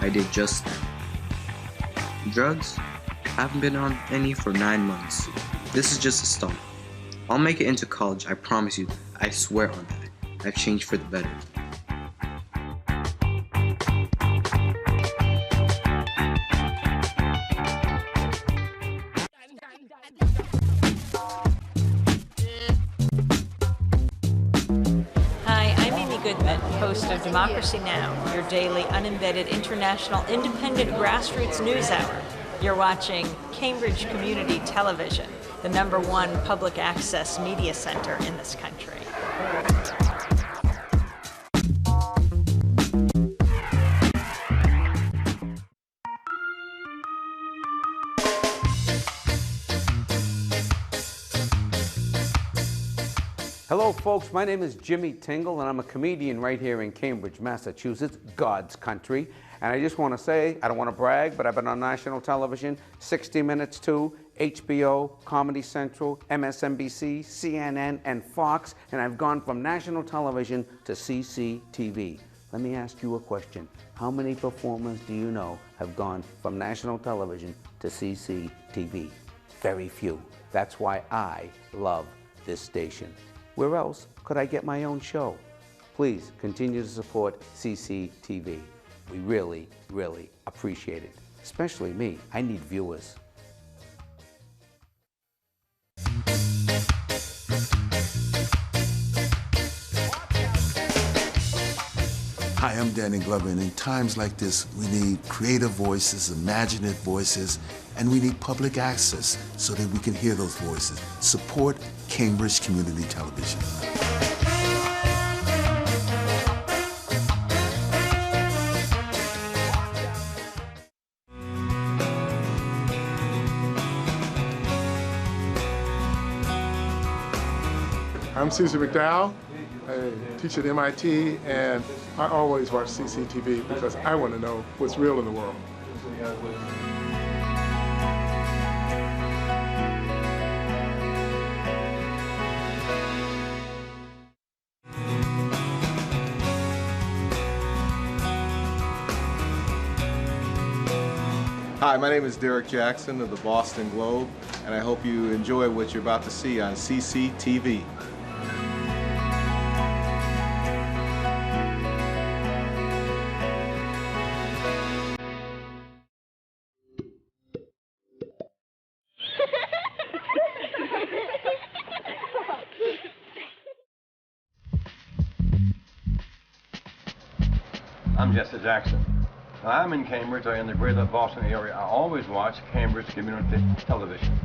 I did just that. Drugs? Haven't been on any for 9 months. This is just a start. I'll make it into college, I promise you. I swear on that. I've changed for the better. Hi, I'm Amy Goodman, host of Democracy Now!, your daily, unembedded, international, independent grassroots news hour. You're watching Cambridge Community Television, the #1 public access media center in this country. Hello folks, my name is Jimmy Tingle and I'm a comedian right here in Cambridge, Massachusetts, God's country. And I just want to say, I don't want to brag, but I've been on national television, 60 Minutes 2, HBO, Comedy Central, MSNBC, CNN, and Fox, and I've gone from national television to CCTV. Let me ask you a question. How many performers do you know have gone from national television to CCTV? Very few. That's why I love this station. Where else could I get my own show? Please continue to support CCTV. We really, really appreciate it. Especially me. I need viewers. Hi, I'm Danny Glover, and in times like this, we need creative voices, imaginative voices, and we need public access so that we can hear those voices. Support Cambridge Community Television. I'm Susan McDowell. I teach at MIT, and I always watch CCTV because I want to know what's real in the world. Hi, my name is Derek Jackson of the Boston Globe, and I hope you enjoy what you're about to see on CCTV. I'm Jesse Jackson. Now, I'm in Cambridge, or in the greater Boston area. I always watch Cambridge Community Television.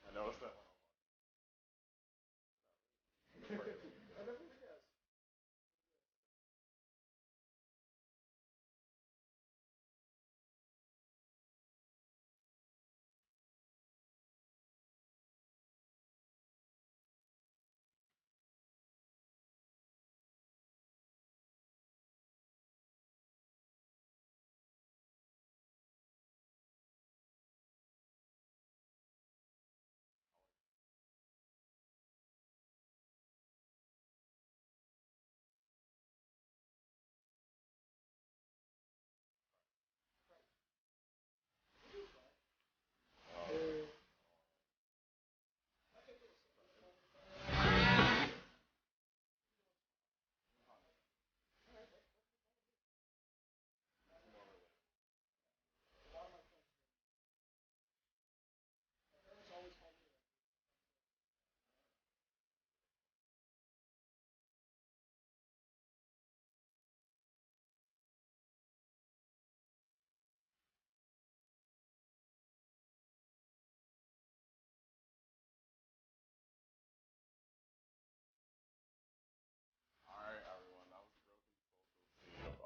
I noticed that one.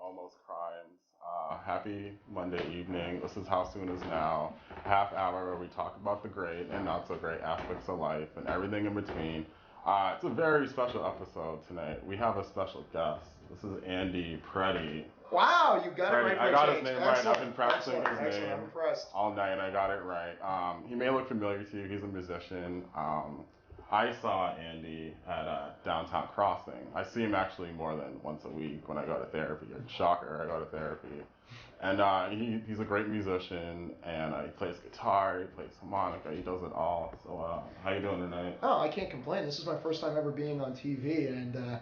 Almost Crimes. Happy Monday evening. This is How Soon Is Now, half hour where we talk about the great and not so great aspects of life and everything in between. It's a very special episode tonight. We have a special guest. This is Andy Prete. Wow, you got it right. I got his name right. Excellent. I've been practicing his name I'm impressed. all night, and I got it right. He may look familiar to you. He's a musician. I saw Andy at Downtown Crossing. I see him actually more than once a week when I go to therapy. Shocker, I go to therapy. And he's a great musician, and he plays guitar, he plays harmonica, he does it all. So how you doing tonight? Oh, I can't complain. This is my first time ever being on TV, and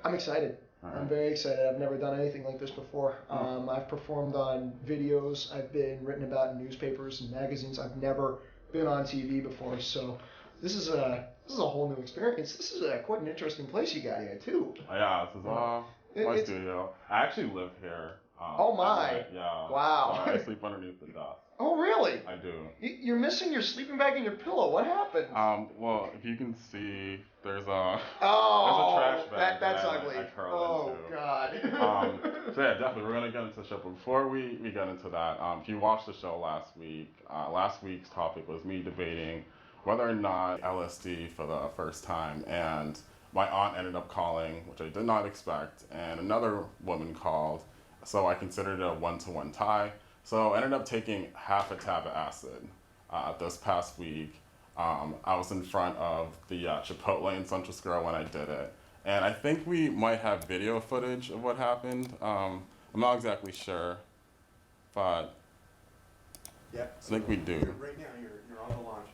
I'm excited. Right. I'm very excited. I've never done anything like this before. I've performed on videos. I've been written about in newspapers and magazines. I've never been on TV before, so this is a whole new experience. This is quite an interesting place you got here too. Yeah, this is my studio. I actually live here. Oh my! Yeah. Wow. I sleep underneath the desk. Oh really? I do. You're missing your sleeping bag and your pillow. What happened? Well, if you can see, there's a trash bag. That's ugly. I curl into. God. So yeah, definitely, we're gonna get into the show. But before we get into that, if you watched the show last week's topic was me debating whether or not LSD for the first time, and my aunt ended up calling, which I did not expect, and another woman called, so I considered it a 1-to-1 tie. So I ended up taking half a tab of acid this past week. I was in front of the Chipotle in Central Square when I did it, and I think we might have video footage of what happened. I'm not exactly sure, but yep. I think we do. Right now, you're on the launch.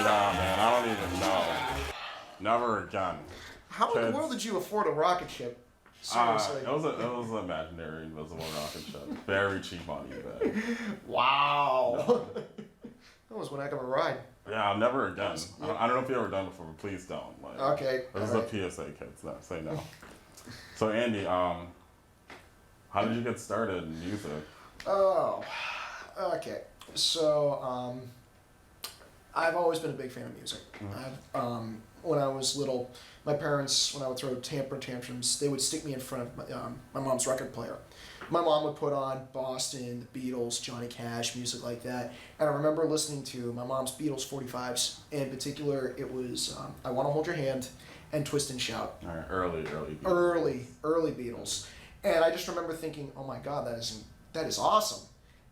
Nah, man, I don't even know. Never again. How in the world did you afford a rocket ship? Seriously. It was an imaginary invisible rocket ship. Very cheap on eBay. Wow. That was one heck of a ride. Yeah, never again. I don't know if you've ever done it before, but please don't. Okay. This is a PSA, kids. No, say no. So Andy, how did you get started in music? Oh, okay. So, I've always been a big fan of music. When I was little, my parents, when I would throw temper tantrums, they would stick me in front of my mom's record player. My mom would put on Boston, the Beatles, Johnny Cash, music like that. And I remember listening to my mom's Beatles 45s. In particular, it was I Want to Hold Your Hand and Twist and Shout. All right, early Beatles. Early Beatles. And I just remember thinking, oh my God, that is awesome.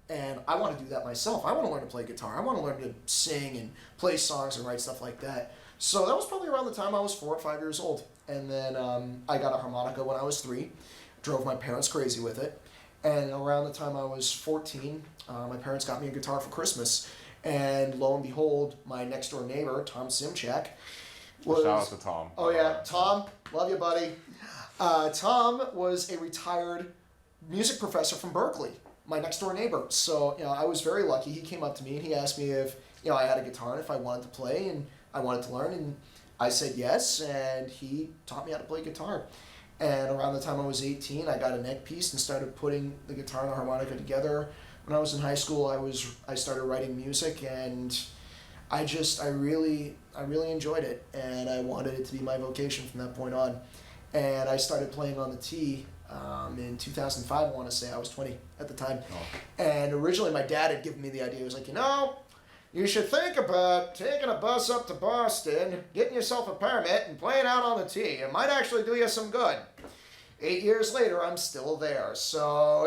And I want to do that myself. I want to learn to play guitar. I want to learn to sing and play songs and write stuff like that. So that was probably around the time I was 4 or 5 years old. And then I got a harmonica when I was 3. Drove my parents crazy with it. And around the time I was 14, my parents got me a guitar for Christmas. And lo and behold, my next door neighbor, Tom Simchak, was... Shout out to Tom. Oh yeah, Tom, love you, buddy. Tom was a retired music professor from Berkeley. My next door neighbor. So, I was very lucky. He came up to me and he asked me if, I had a guitar and if I wanted to play and I wanted to learn, and I said yes, and he taught me how to play guitar. And around the time I was 18, I got a neck piece and started putting the guitar and the harmonica together. When I was in high school, I started writing music, and I really enjoyed it, and I wanted it to be my vocation from that point on. And I started playing on the T in 2005, I want to say. I was 20 at the time. Oh. And originally my dad had given me the idea. He was like, you should think about taking a bus up to Boston, getting yourself a permit, and playing out on the T. It might actually do you some good. 8 years later, I'm still there. So,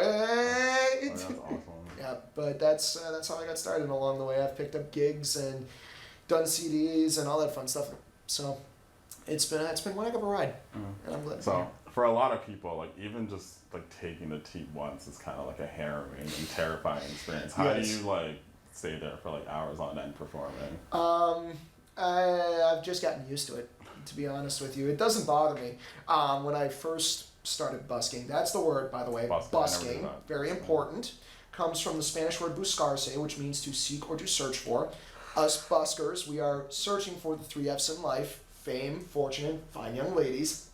that's awesome. Yeah, but that's how I got started. And along the way, I've picked up gigs and done CDs and all that fun stuff. So, it's been one heck of a ride, and I'm glad. So, for a lot of people, even just taking the T once is kind of like a harrowing and terrifying experience. How do you stay there for like hours on end performing? I've just gotten used to it, to be honest with you. It doesn't bother me. When I first started busking, that's the word, by the way, busking, very important, comes from the Spanish word buscarse, which means to seek or to search for. Us buskers, we are searching for the 3 F's in life: fame, fortune, and fine young ladies.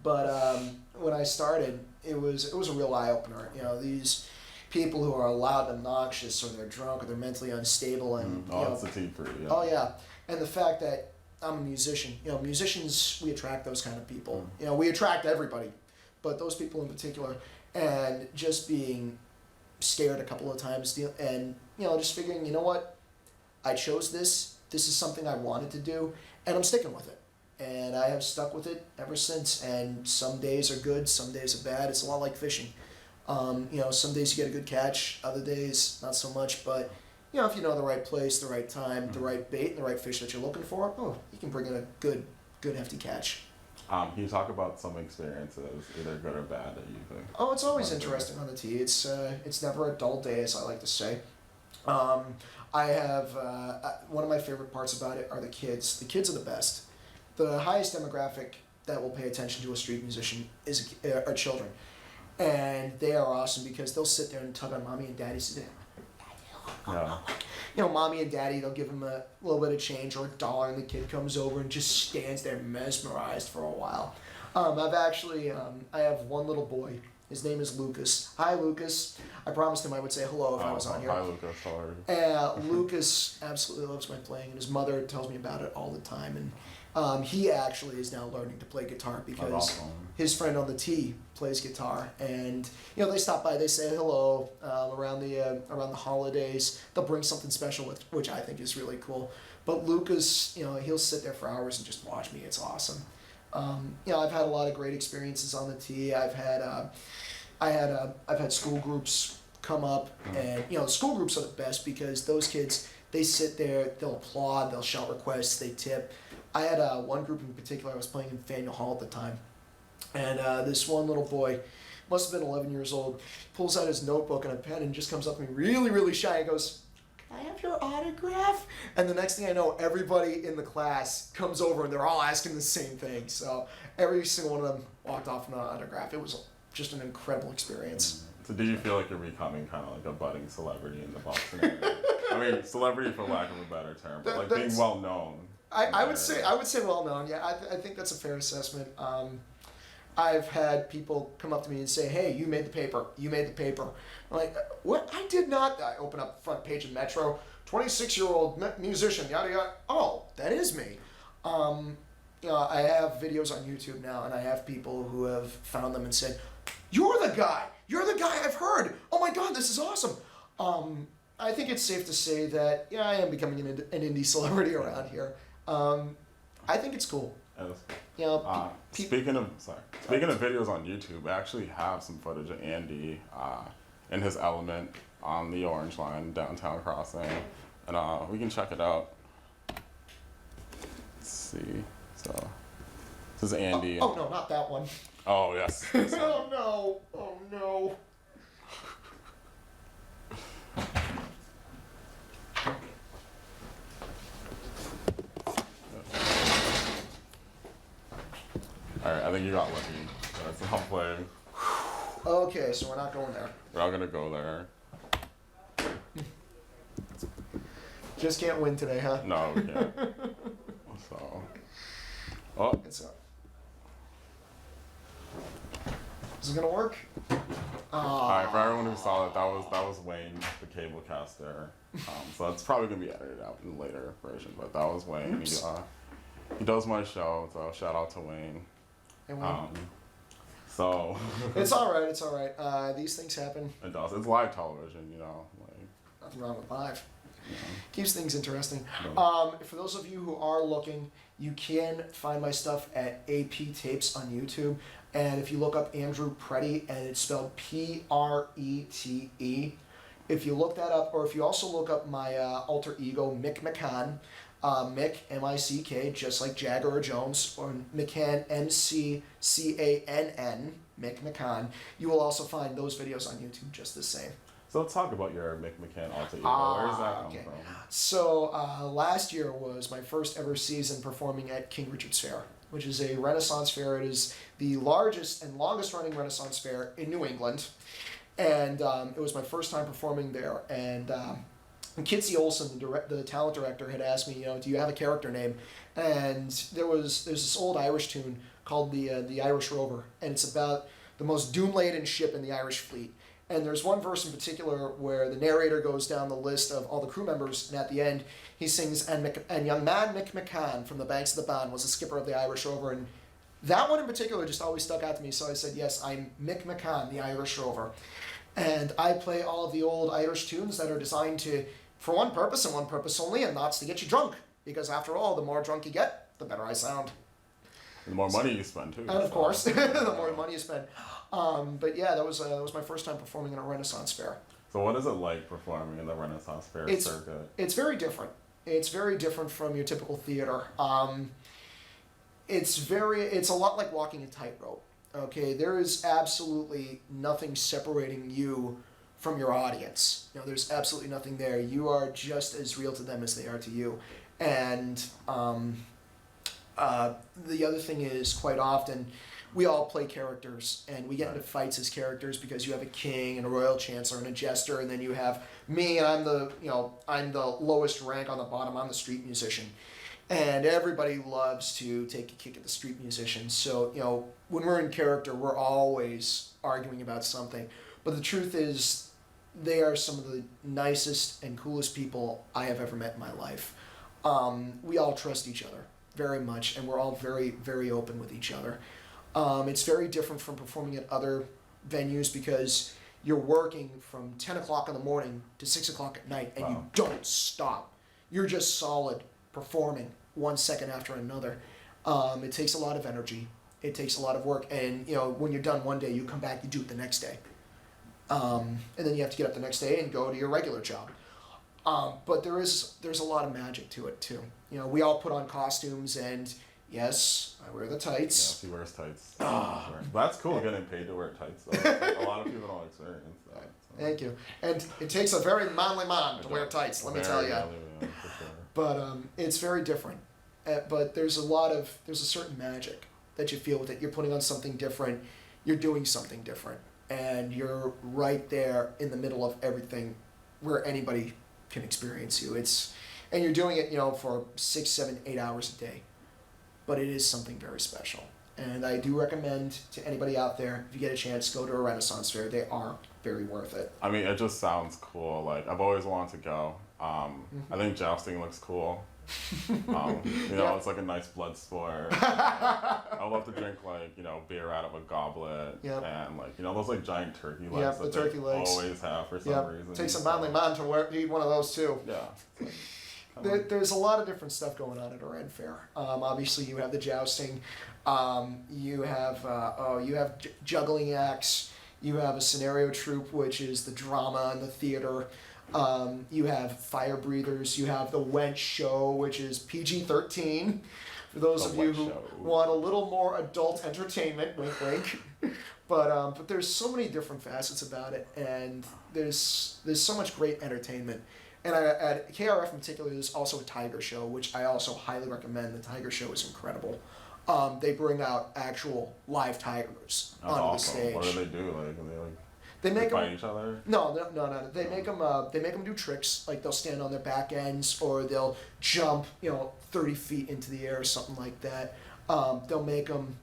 When I started, it was a real eye-opener. You know, these people who are loud and obnoxious, or they're drunk, or they're mentally unstable, and that's the tea for you. Yeah. Oh yeah, and the fact that I'm a musician. You know, musicians, we attract those kind of people. You know, we attract everybody, but those people in particular. And just being scared a couple of times, and just figuring, you know what, I chose this. This is something I wanted to do, and I'm sticking with it. And I have stuck with it ever since. And some days are good, some days are bad. It's a lot like fishing. Some days you get a good catch, other days not so much. But if you know the right place, the right time, the right bait, and the right fish that you're looking for, you can bring in a good hefty catch. Can you talk about some experiences, either good or bad, that you think? Oh, it's always interesting on the tee. It's never a dull day, as I like to say. I have one of my favorite parts about it are the kids. The kids are the best. The highest demographic that will pay attention to a street musician are children, and they are awesome because they'll sit there and tug on mommy and daddy's. Yeah. Mommy and daddy, they'll give him a little bit of change or $1, and the kid comes over and just stands there mesmerized for a while. I have one little boy. His name is Lucas. Hi, Lucas. I promised him I would say hello if I was on here. Hi, Lucas. How are you? Lucas absolutely loves my playing, and his mother tells me about it all the time. And he actually is now learning to play guitar because his friend on the tee plays guitar, and they stop by, they say hello around the holidays. They'll bring something special which I think is really cool. But Lucas, he'll sit there for hours and just watch me. It's awesome. I've had a lot of great experiences on the tee. I've had school groups come up, and school groups are the best because those kids, they sit there, they'll applaud, they'll shout requests, they tip. I had one group in particular. I was playing in Faneuil Hall at the time, and this one little boy, must have been 11 years old, pulls out his notebook and a pen and just comes up to me really, really shy and goes, "Can I have your autograph?" And the next thing I know, everybody in the class comes over and they're all asking the same thing. So every single one of them walked off with an autograph. It was just an incredible experience. So do you feel like you're becoming kind of like a budding celebrity in the Boston area? I mean, celebrity for lack of a better term, but like being well known. I would say well known. Yeah, I think that's a fair assessment. I've had people come up to me and say, "Hey, you made the paper. You made the paper." I'm like, "What? I did not." I open up the front page of Metro. 26-year-old musician. Yada yada. Oh, that is me. I have videos on YouTube now, and I have people who have found them and said, "You're the guy. You're the guy I've heard. Oh my God, this is awesome." I think it's safe to say that I am becoming an indie celebrity around here. I think it's cool. Speaking of videos on YouTube, I actually have some footage of Andy in his element on the Orange Line downtown crossing, and we can check it out. Let's see. So this is Andy. Oh no, not that one. Oh yes. Oh no! Oh no! Alright, I think you got lucky. That's how I'm playing. Okay, so we're not going there. We're not gonna go there. Just can't win today, huh? No, we can't. So. Oh. It's up. Is it gonna work? Alright, for everyone who saw it, that was Wayne, the cablecaster. So it's probably gonna be edited out in a later version, but that was Wayne. He does my show, so shout out to Wayne. Hey, Wayne. So it's all right. It's all right. These things happen. It does. It's live television, Nothing wrong with live. Yeah. Keeps things interesting. Yeah. For those of you who are looking, you can find my stuff at AP Tapes on YouTube. And if you look up Andrew Prete, and it's spelled Prete, if you look that up, or if you also look up my alter ego, Mick McCann, Mick, M-I-C-K, just like Jagger or Jones, or McCann, M-C-C-A-N-N, Mick McCann, you will also find those videos on YouTube just the same. So let's talk about your Mick McCann alter ego. Where does that come from? So last year was my first ever season performing at King Richard's Fair, which is a Renaissance fair. It is the largest and longest running Renaissance fair in New England. And it was my first time performing there. And Kitsy Olson, the talent director, had asked me, do you have a character name? And there's this old Irish tune called the Irish Rover. And it's about the most doom-laden ship in the Irish fleet. And there's one verse in particular where the narrator goes down the list of all the crew members, and at the end he sings, and young man Mick McCann from the banks of the Bann was the skipper of the Irish Rover. And that one in particular just always stuck out to me, so I said, yes, I'm Mick McCann, the Irish Rover. And I play all of the old Irish tunes that are designed for one purpose and one purpose only, and that's to get you drunk. Because after all, the more drunk you get, the better I sound. And the more money you spend, too. And of course, the more money you spend. But yeah, that was my first time performing in a Renaissance fair. So what is it like performing in the Renaissance fair circuit? It's very different. It's very different from your typical theater. It's a lot like walking a tightrope. Okay, there is absolutely nothing separating you from your audience. There's absolutely nothing there. You are just as real to them as they are to you. And the other thing is, quite often, we all play characters, and we get into fights as characters because you have a king and a royal chancellor and a jester, and then you have me, and I'm the lowest rank on the bottom. I'm the street musician, and everybody loves to take a kick at the street musician. So when we're in character, we're always arguing about something. But the truth is, they are some of the nicest and coolest people I have ever met in my life. We all trust each other very much, and we're all very, very open with each other. It's very different from performing at other venues because you're working from 10 o'clock in the morning to 6 o'clock at night, and you don't stop. You're just solid performing one second after another. It takes a lot of energy. It takes a lot of work. And, when you're done one day, you come back, you do it the next day. And then you have to get up the next day and go to your regular job. But there's a lot of magic to it, too. We all put on costumes, and yes, I wear the tights. Yes, he wears tights. That's cool, getting paid to wear tights, though. A lot of people don't experience that. So. Thank you. And it takes a very manly man to wear tights, let me tell you. For sure. But it's very different. But there's a certain magic that you feel with it. You're putting on something different. You're doing something different. And you're right there in the middle of everything where anybody can experience you. And you're doing it, for 6, 7, 8 hours a day. But it is something very special. And I do recommend to anybody out there, if you get a chance, go to a Renaissance fair. They are very worth it. I mean, it just sounds cool. Like, I've always wanted to go. I think jousting looks cool. It's like a nice blood sport. I love to drink beer out of a goblet and those giant turkey legs that turkey legs always have for some reason. Takes a manly man to eat one of those too. Yeah. There's a lot of different stuff going on at a Ren Fair. Obviously, you have the jousting. You have juggling acts. You have a scenario troupe, which is the drama and the theater. You have fire breathers. You have the wench show, which is PG-13. For those of you who want a little more adult entertainment, wink, wink. But there's so many different facets about it, and there's so much great entertainment. And at KRF in particular, there's also a tiger show, which I also highly recommend. The tiger show is incredible. They bring out actual live tigers onto the stage. What do they do? They make them fight each other? No. They make them do tricks. Like they'll stand on their back ends, or they'll jump 30 feet into the air or something like that. They'll make them,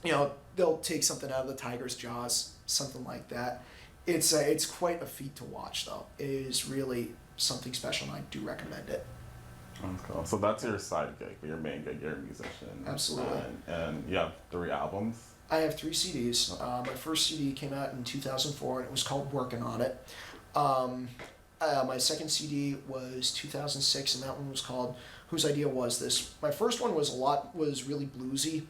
they'll take something out of the tiger's jaws, something like that. It's quite a feat to watch, though. It is really something special, and I do recommend it. That's cool. So that's your side gig, but your main gig, you're a musician. Absolutely. And you have 3 albums? I have 3 CDs. My first CD came out in 2004, and it was called Working on It. My second CD was 2006, and that one was called Whose Idea Was This? My first one was really bluesy.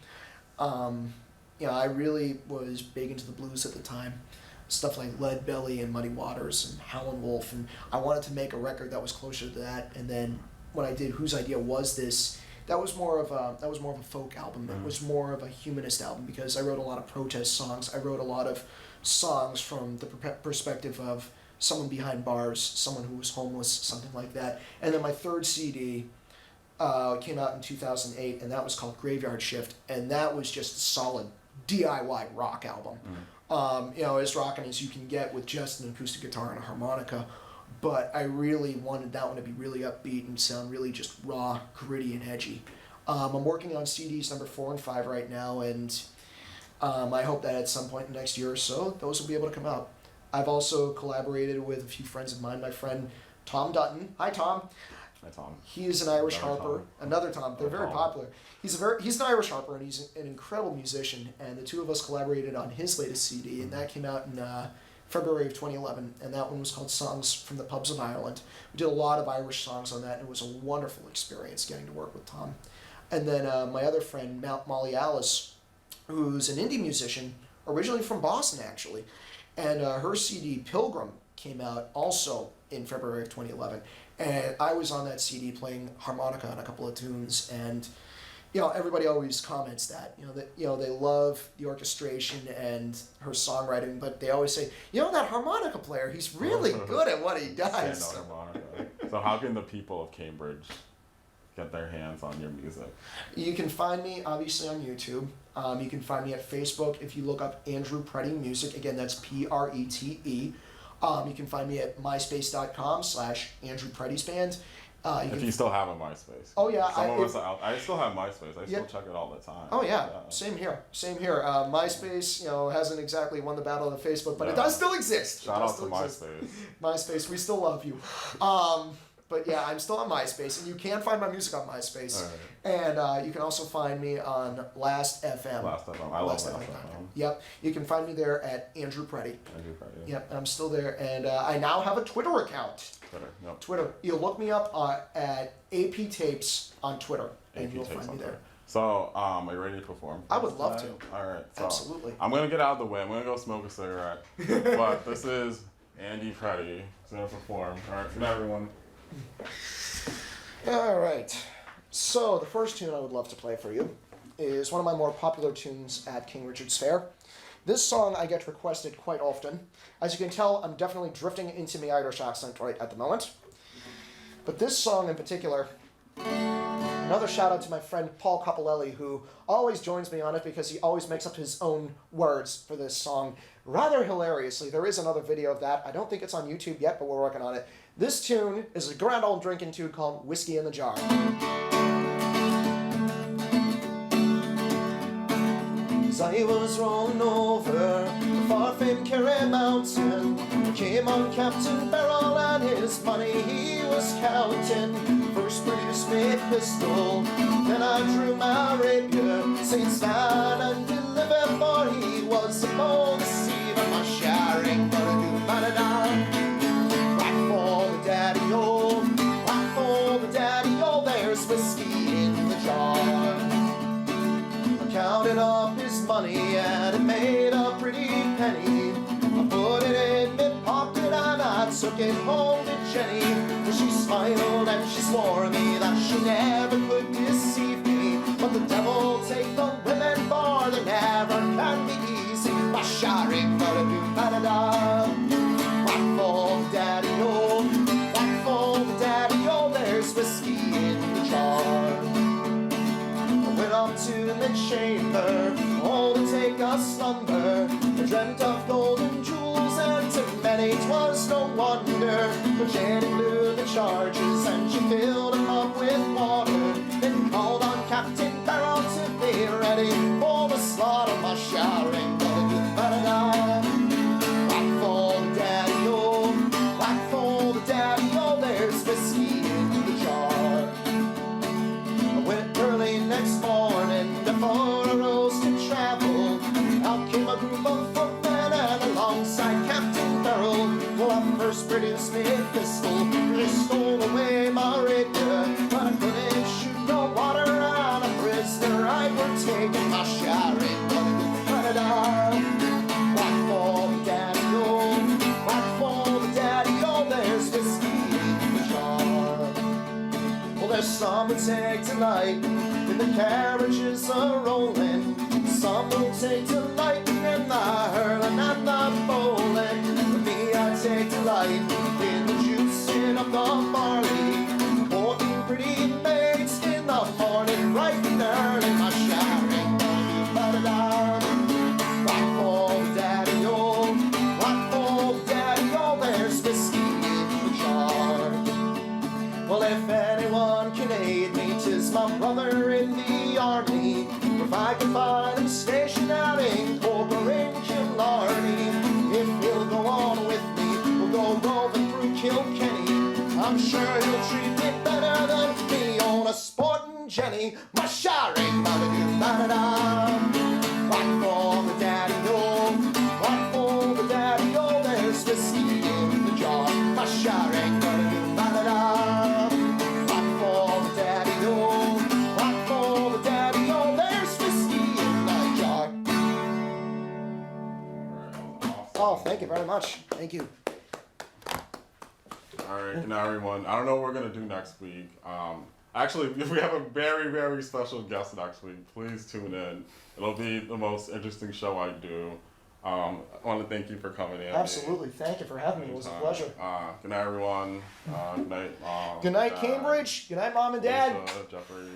I really was big into the blues at the time. Stuff like Lead Belly and Muddy Waters and Howlin' Wolf, and I wanted to make a record that was closer to that. And then when I did Whose Idea Was This, that was more of a folk album. It was more of a humanist album because I wrote a lot of protest songs. I wrote a lot of songs from the perspective of someone behind bars, someone who was homeless, something like that. And then my third CD came out in 2008, and that was called Graveyard Shift, and that was just a solid DIY rock album. You know, as rocking as you can get with just an acoustic guitar and a harmonica, but I really wanted that one to be really upbeat and sound really just raw, gritty, and edgy. I'm working on CDs number 4 and 5 right now, and I hope that at some point in the next year or so, those will be able to come out. I've also collaborated with a few friends of mine. My friend Tom Dutton. Hi, Tom. Hi, Tom. He is an Irish harper. Another Tom. They're very popular. He's an Irish harper, and he's an incredible musician. And the two of us collaborated on his latest CD, and that came out in February of 2011. And that one was called Songs from the Pubs of Ireland. We did a lot of Irish songs on that, and it was a wonderful experience getting to work with Tom. And then my other friend, Molly Alice, who's an indie musician, originally from Boston, actually. And her CD, Pilgrim, came out also in February of 2011. And I was on that CD playing harmonica on a couple of tunes. And, you know, everybody always comments that, they love the orchestration and her songwriting, but they always say, that harmonica player, he's really good at what he does. So how can the people of Cambridge get their hands on your music? You can find me obviously on YouTube. You can find me at Facebook if you look up Andrew Prete Music. Again, that's Prete. You can find me at myspace.com/Andrew Prete's Band. If you still have a MySpace. Oh yeah, I still have MySpace. I still check it all the time. Oh yeah, same here. MySpace, hasn't exactly won the battle of Facebook, but it does still exist. Shout out to MySpace. MySpace, we still love you. But yeah, I'm still on MySpace, and you can find my music on MySpace. Right. And you can also find me on Last.fm. Last.fm. I love Last.fm. Yep. You can find me there at Andrew Prete. Andrew Prete. Yep, I'm still there. And I now have a Twitter account. Twitter. You'll look me up at AP Tapes on Twitter, and you'll find me there. So, are you ready to perform? I would love to. All right. So absolutely. I'm going to get out of the way. I'm going to go smoke a cigarette. But this is Andy Prete. He's going to perform. All right. Good night, everyone. All right. So the first tune I would love to play for you is one of my more popular tunes at King Richard's Faire. This song I get requested quite often. As you can tell, I'm definitely drifting into my Irish accent right at the moment. But this song in particular, another shout out to my friend Paul Capolelli, who always joins me on it because he always makes up his own words for this song rather hilariously. There is another video of that. I don't think it's on YouTube yet, but we're working on it. This tune is a grand old drinking tune called Whiskey in the Jar. As I was rolling over the far-famed Kerry Mountain, came on Captain Barrel and his money he was counting. First produced me a pistol, then I drew my rapier. Saint stand and deliver, for he was a bold deceiver. My sharing, but I do ba-da-da. Daddy-o, whack for the daddy-o, there's whiskey in the jar. I counted up his money and it made a pretty penny. I put it in my pocket and I took it home to Jenny. For she smiled and she swore me that she never could deceive me. But the devil take the women, for they never can be easy. My sharing, ba-da-do-ba-da-da. Whack for the daddy-o, daddy-o, there's whiskey in the jar. I went up to the chamber, all to take a slumber. I dreamt of golden jewels, and to many 'twas no wonder. But Jenny blew the charges, and she filled them up with water. Then called on Captain Barrel to be ready for the slaughter. My showering, ba-da-da. Whack for the daddy-o, whack for the daddy-o, there's whiskey in the jar. I went early next morning before I rose to travel. Out came a group of footmen and alongside Captain Barrel. Well, I first produced me a pistol, they stole away my rapier. But I couldn't shoot no water on a prisoner I were taking. My sharing, ba-da-da. Whack for the daddy-o, whack for the daddy-o, there's whiskey in the jar. Well, there's some who take delight in the carriages a-rolling. Some will take delight in the hurling and the bowling. For me, I take delight of barley, courting pretty maids in the morning, bright and early. My shouting, ba-da-da. Rock for daddy-o, rock for daddy-o, there's whiskey in the jar. Well, if anyone can aid me, 'tis my brother in the army. If I can find him stationed out in Corporation Larney, if he'll go on with me, we'll go roving through Kilkenny. I'm sure he'll treat me better than me on a sporting Jenny. My shirring, ba-da-da. Rock for the daddy-o, rock for the daddy-o, there's whiskey in the jar. My shirring, ba-da-da. Rock for the daddy-o, rock for the daddy-o, there's whiskey in the jar. Oh, thank you very much. Thank you. All right, now everyone. I don't know what we're gonna do next week. Actually, we have a very, very special guest next week. Please tune in. It'll be the most interesting show I do. I want to thank you for coming in. Absolutely. Thank you for having me. It was a pleasure. Good night, everyone. Good night, Mom. Good night, Dad, Cambridge. Good night, Mom and Dad. Lisa, Jeffrey.